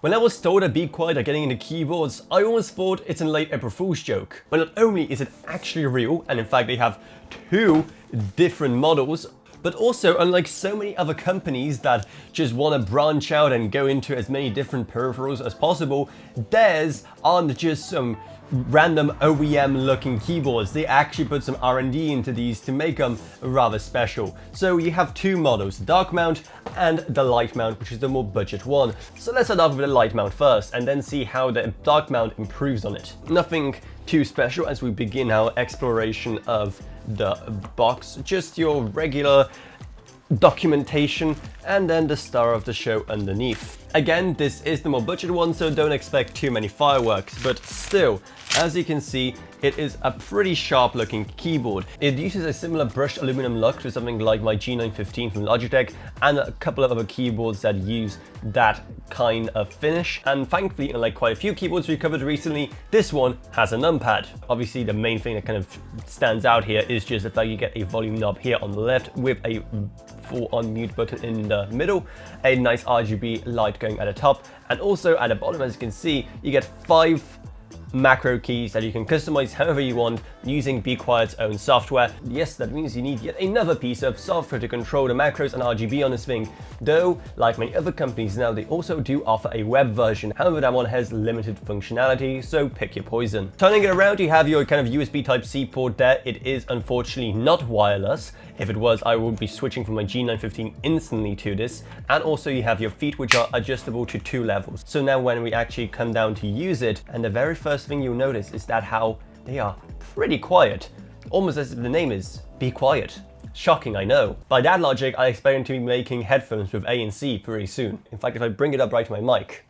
When I was told that Be Quiet are getting into keyboards, I almost thought it's a late April Fool's joke. But not only is it actually real, and in fact they have two different models, but also unlike so many other companies that just want to branch out and go into as many different peripherals as possible, theirs aren't just some random OEM looking keyboards. They actually put some R&D into these to make them rather special. So you have two models, the dark mount and the light mount, which is the more budget one. So let's start off with the light mount first and then see how the dark mount improves on it. Nothing too special as we begin our exploration of the box, just your regular documentation and then the star of the show underneath. Again, this is the more budget one, so don't expect too many fireworks, but still, as you can see, it is a pretty sharp looking keyboard. It uses a similar brushed aluminum look to something like my G915 from Logitech and a couple of other keyboards that use that kind of finish. And thankfully, unlike quite a few keyboards we covered recently, this one has a numpad. Obviously, the main thing that kind of stands out here is just the fact you get a volume knob here on the left with a full-on mute button in the middle, a nice RGB light going at the top, and also at the bottom, as you can see, you get 5 macro keys that you can customize however you want using Be Quiet's own software. Yes, that means you need yet another piece of software to control the macros and RGB on this thing, though like many other companies now, they also do offer a web version. However, that one has limited functionality, so pick your poison. Turning it around, you have your kind of USB Type-C port there. It is unfortunately not wireless. If it was, I would be switching from my G915 instantly to this. And also you have your feet, which are adjustable to 2 levels. So now when we actually come down to use it, and the very first thing you'll notice is that how they are pretty quiet. Almost as if the name is Be Quiet. Shocking, I know. By that logic, I expect them to be making headphones with ANC pretty soon. In fact, if I bring it up right to my mic,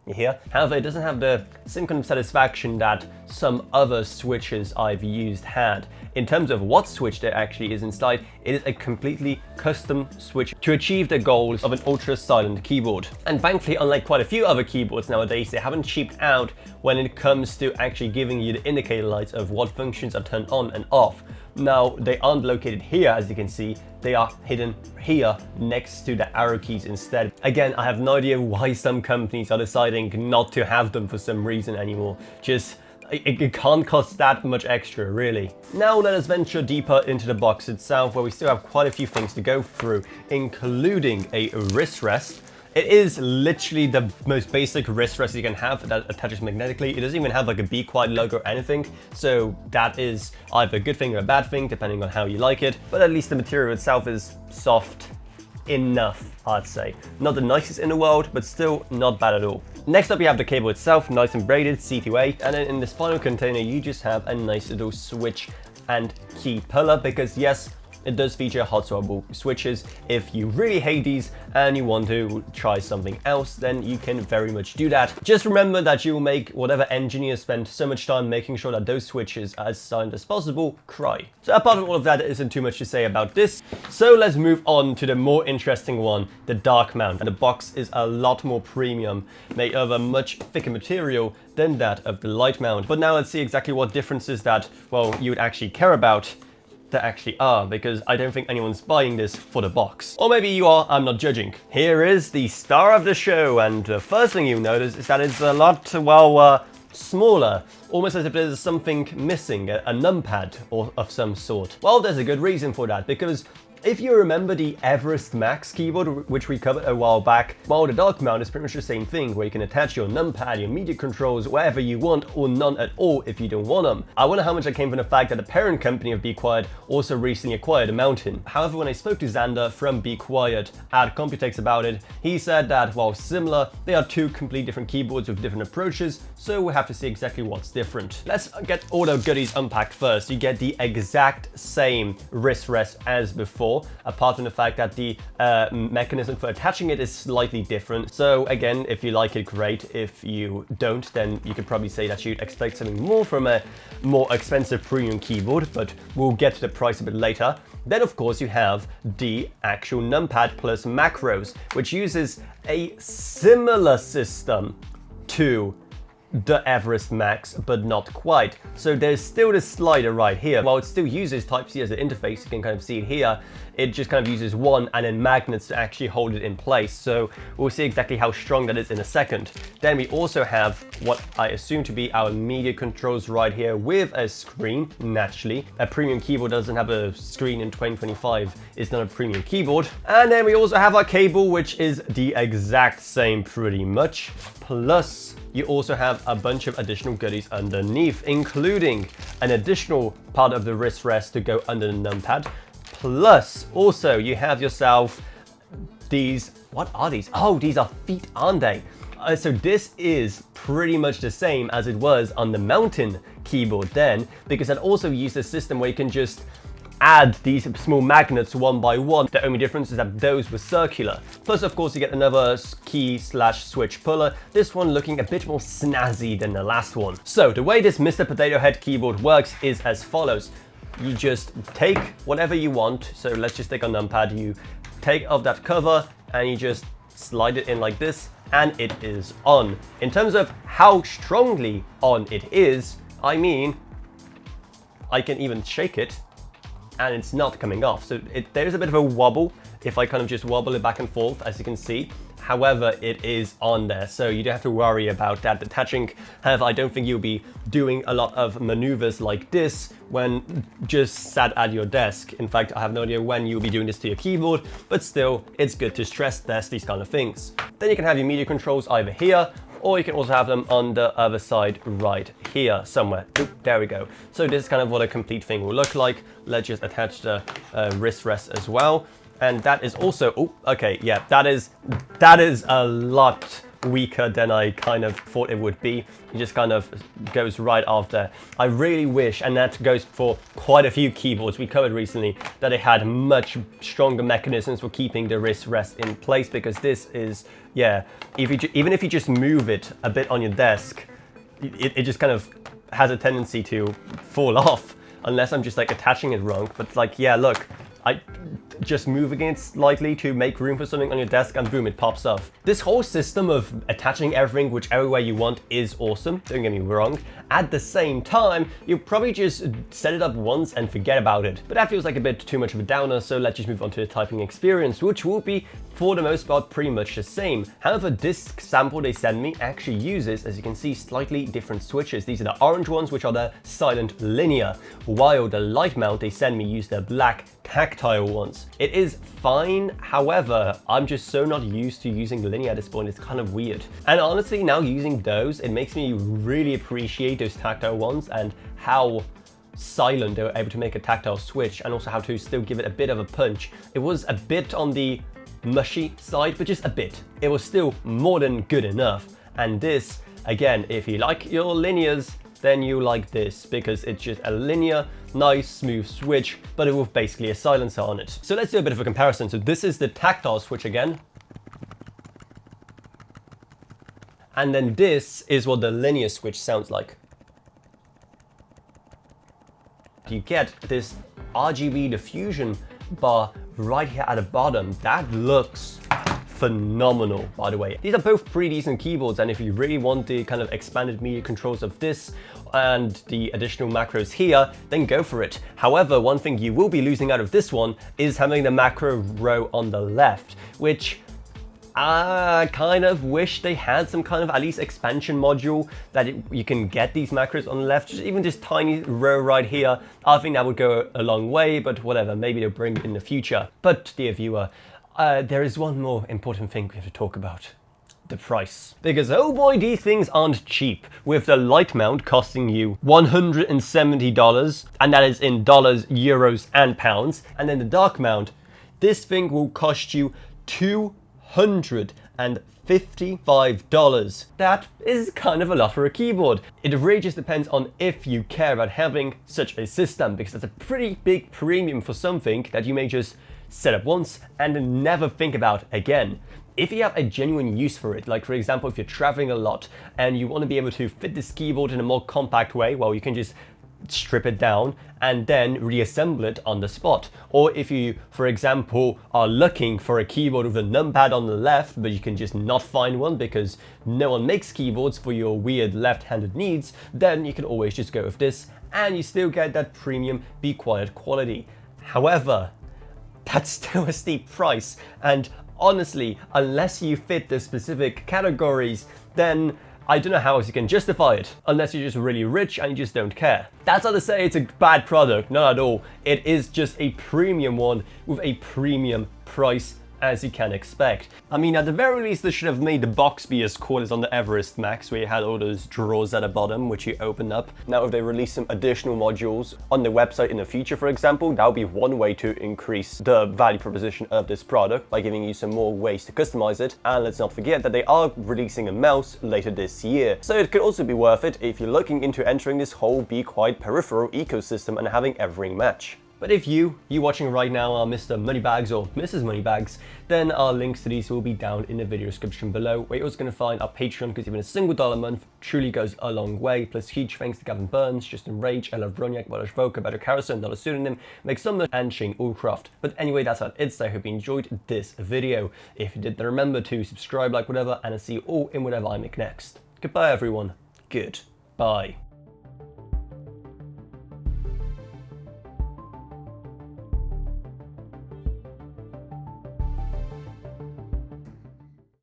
you hear? However, it doesn't have the same kind of satisfaction that some other switches I've used had. In terms of what switch there actually is inside, it is a completely custom switch to achieve the goals of an ultra silent keyboard. And thankfully, unlike quite a few other keyboards nowadays, they haven't cheaped out when it comes to actually giving you the indicator lights of what functions are turned on and off. Now, they aren't located here, as you can see. They are hidden here next to the arrow keys instead. Again, I have no idea why some companies are deciding not to have them for some reason anymore. Just, it can't cost that much extra, really. Now let us venture deeper into the box itself, where we still have quite a few things to go through, including a wrist rest. It is literally the most basic wrist rest you can have that attaches magnetically. It doesn't even have like a Be Quiet logo or anything, so that is either a good thing or a bad thing, depending on how you like it. But at least the material itself is soft enough, I'd say. Not the nicest in the world, but still not bad at all. Next up, you have the cable itself, nice and braided, C2A, and then in this final container, you just have a nice little switch and key puller, because yes, it does feature hot swappable switches. If you really hate these and you want to try something else, then you can very much do that. Just remember that you will make whatever engineers spend so much time making sure that those switches are as silent as possible cry. So apart from all of that, there isn't too much to say about this. So let's move on to the more interesting one, the dark mount. And the box is a lot more premium, made of a much thicker material than that of the light mount. But now let's see exactly what differences that, well, you would actually care about there actually are, because I don't think anyone's buying this for the box. Or maybe you are, I'm not judging. Here is the star of the show, and the first thing you'll notice is that it's a lot, well, smaller, almost as if there's something missing, a numpad or of some sort. Well, there's a good reason for that, because if you remember the Everest Max keyboard, which we covered a while back, well, the dark mount is pretty much the same thing, where you can attach your numpad, your media controls, wherever you want, or none at all if you don't want them. I wonder how much that came from the fact that the parent company of Be Quiet also recently acquired a mountain. However, when I spoke to Xander from Be Quiet at Computex about it, he said that, while similar, they are two completely different keyboards with different approaches, so we'll have to see exactly what's different. Let's get all the goodies unpacked first. You get the exact same wrist rest as before, apart from the fact that the mechanism for attaching it is slightly different. So again, if you like it, great. If you don't, then you could probably say that you'd expect something more from a more expensive premium keyboard, but we'll get to the price a bit later. Then of course you have the actual numpad plus macros, which uses a similar system to the Everest Max, but not quite. So there's still this slider right here. While it still uses Type-C as an interface, you can kind of see it here, it just kind of uses one and then magnets to actually hold it in place. So we'll see exactly how strong that is in a second. Then we also have what I assume to be our media controls right here with a screen, naturally. A premium keyboard doesn't have a screen in 2025, it's not a premium keyboard. And then we also have our cable, which is the exact same pretty much. Plus, you also have a bunch of additional goodies underneath, including an additional part of the wrist rest to go under the numpad. Plus, also, you have yourself these, what are these? Oh, these are feet, aren't they? So this is pretty much the same as it was on the mountain keyboard then, because it also used a system where you can just add these small magnets one by one. The only difference is that those were circular. Plus, of course, you get another key slash switch puller. This one looking a bit more snazzy than the last one. So the way this Mr. Potato Head keyboard works is as follows. You just take whatever you want. So let's just take a numpad. You take off that cover and you just slide it in like this and it is on. In terms of how strongly on it is, I mean, I can even shake it and it's not coming off. So there's a bit of a wobble if I kind of just wobble it back and forth, as you can see. However, it is on there, so you don't have to worry about that detaching. However, I don't think you'll be doing a lot of maneuvers like this when just sat at your desk. In fact, I have no idea when you'll be doing this to your keyboard, but still, it's good to stress test these kind of things. Then you can have your media controls either here, or you can also have them on the other side right here somewhere. Oop, there we go. So this is kind of what a complete thing will look like. Let's just attach the wrist rest as well. And that is also, oh, okay, yeah, that is a lot weaker than I kind of thought it would be. It just kind of goes right off there. I really wish, and that goes for quite a few keyboards we covered recently, that it had much stronger mechanisms for keeping the wrist rest in place, because this is, yeah, even if you just move it a bit on your desk, it just kind of has a tendency to fall off, unless I'm just like attaching it wrong. But like, yeah, look, I just moving it slightly to make room for something on your desk and boom, it pops off. This whole system of attaching everything whichever way you want is awesome, don't get me wrong. At the same time, you probably just set it up once and forget about it. But that feels like a bit too much of a downer, so let's just move on to the typing experience, which will be, for the most part, pretty much the same. However, this sample they send me actually uses, as you can see, slightly different switches. These are the orange ones, which are the silent linear, while the light mount they send me use the black tactile ones. It is fine, however, I'm just so not used to using linear at this point, it's kind of weird. And honestly, now using those, it makes me really appreciate those tactile ones and how silent they were able to make a tactile switch, and also how to still give it a bit of a punch. It was a bit on the mushy side, but just a bit. It was still more than good enough. And this, again, if you like your linears, then you like this, because it's just a linear, nice, smooth switch, but it with basically a silencer on it. So let's do a bit of a comparison. So this is the tactile switch again. And then this is what the linear switch sounds like. You get this RGB diffusion bar right here at the bottom. That looks phenomenal, by the way. These are both pretty decent keyboards, and if you really want the kind of expanded media controls of this and the additional macros here, then go for it. However, one thing you will be losing out of this one is having the macro row on the left, which I kind of wish they had some kind of at least expansion module that you can get these macros on the left. Just even this tiny row right here, I think that would go a long way, but whatever, maybe they'll bring it in the future. But dear viewer, there is one more important thing we have to talk about. The price. Because oh boy, these things aren't cheap, with the light mount costing you $170, and that is in dollars, euros, and pounds. And then the dark mount, this thing will cost you $255. That is kind of a lot for a keyboard. It really just depends on if you care about having such a system, because that's a pretty big premium for something that you may just set up once and never think about again. If you have a genuine use for it, like for example, if you're traveling a lot and you want to be able to fit this keyboard in a more compact way, well, you can just strip it down and then reassemble it on the spot. Or if you, for example, are looking for a keyboard with a numpad on the left, but you can just not find one because no one makes keyboards for your weird left-handed needs, then you can always just go with this and you still get that premium Be Quiet quality. However, that's still a steep price. And honestly, unless you fit the specific categories, then I don't know how else you can justify it, unless you're just really rich and you just don't care. That's not to say it's a bad product, not at all. It is just a premium one with a premium price, as you can expect. I mean, at the very least, they should have made the box be as cool as on the Everest Max, where you had all those drawers at the bottom, which you open up. Now, if they release some additional modules on the website in the future, for example, that would be one way to increase the value proposition of this product by giving you some more ways to customize it. And let's not forget that they are releasing a mouse later this year. So it could also be worth it if you're looking into entering this whole Be Quiet peripheral ecosystem and having everything match. But if you watching right now are Mr. Moneybags or Mrs. Moneybags, then our links to these will be down in the video description below, where you're also going to find our Patreon, because even a single $1 a month truly goes a long way. Plus huge thanks to Gavin Burns, Justin Rage, Ella Broniak, Wadash Voka, Better Carousel, not a pseudonym, Make Sumner, and Shane Allcroft. But anyway, that's how it is. I hope you enjoyed this video. If you did, then remember to subscribe, like, whatever, and I'll see you all in whatever I make next. Goodbye, everyone. Goodbye.